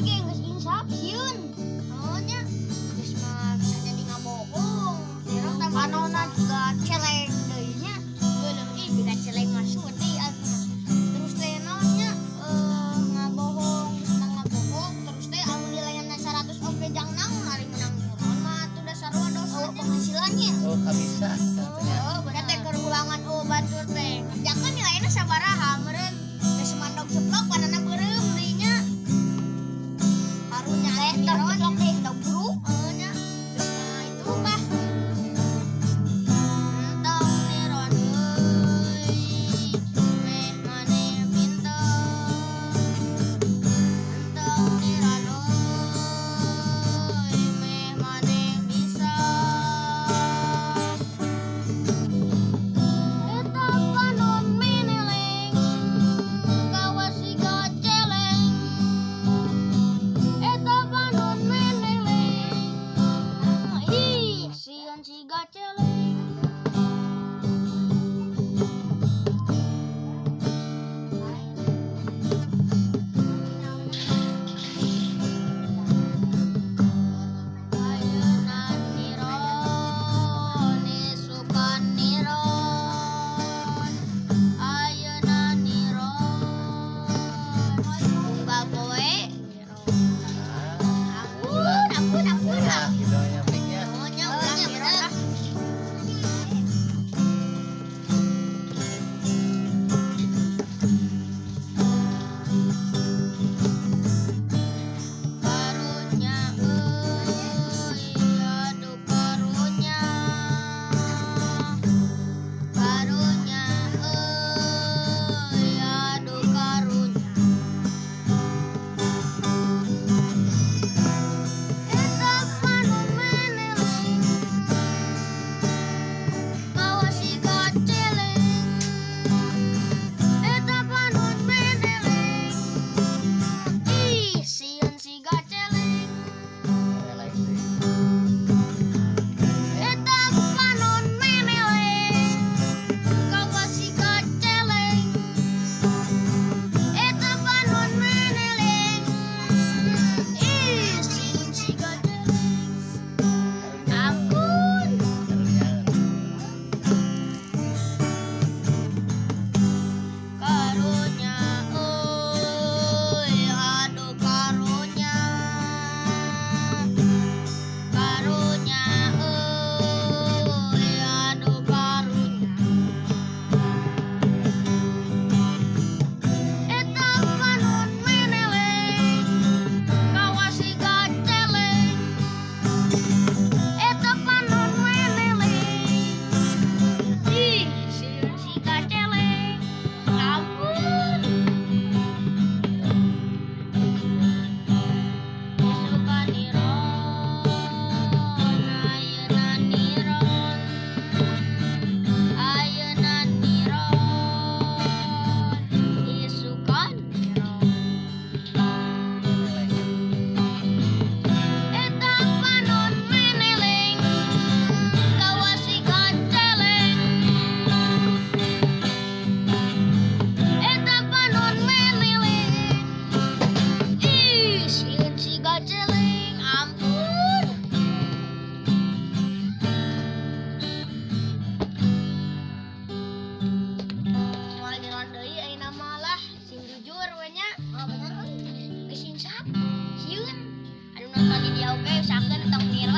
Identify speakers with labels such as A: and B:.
A: ge geus insap sieun. Naonnya? Geus mah bisa jadi ngabohong. Terus panonna juga celeng deui nya. Geuleuh ih juga celeng mah sudi atuh. Terus teh naonnya ngabohong, geus ngabohong terus teh anu nilainya 100 oge jang naon ari menang neuron mah atuh dasar dosa penghasilannya.
B: Oh, kabisa katanya.
A: Kate keur ulangan batur teh. Ngerjakeun nilainya sabaraha meureun. Geus mandog ceplok panana beureum deui nya. Karunya neuron ceplok teh guru nya. Geus mah itu mah. Entong neuron euy. Meh maneh pinter. Entong neuron euy. Meh maneh bisa. Eta panon mineleng, kawas siga celeng. Eta panon mineleng, ih sieun siga celeng. Ayeuna niron, isukan niron. Ayeuna niron, unggal poe niron. Ampun.
B: Ya, hidungnya mic-nya.
A: Nya ulangnya bener. Karunya euy, aduh karunya. Karunya euy, aduh karunya. Eta panon meneleng, kawas siga celeng. Eta panon meneleng, ih sieun siga celeng.
B: Lain deui.
A: Eta panon meneleng, kawas siga celeng. Eta panon meneleng, ih sieun siga celeng. Ampun. Karunya euy, aduh karunya. Karunya euy, aduh karunya. Eta panon meneleng, kawas siga celeng. Eta panon meneleng, ih sieun siga celeng. Ampun. Isukan niron, ayeuna niron. Ayeuna niron, isukan niron. Eta panon meneleng, kawas siga celeng. Eta panon meneleng, ih sieun siga celeng. Ampun. Moal niron deui ayeuna mah lah sing jujur we nya. Bener euy. Geus insap sieun. Anu nonton di dia oge usahakeun tong niron.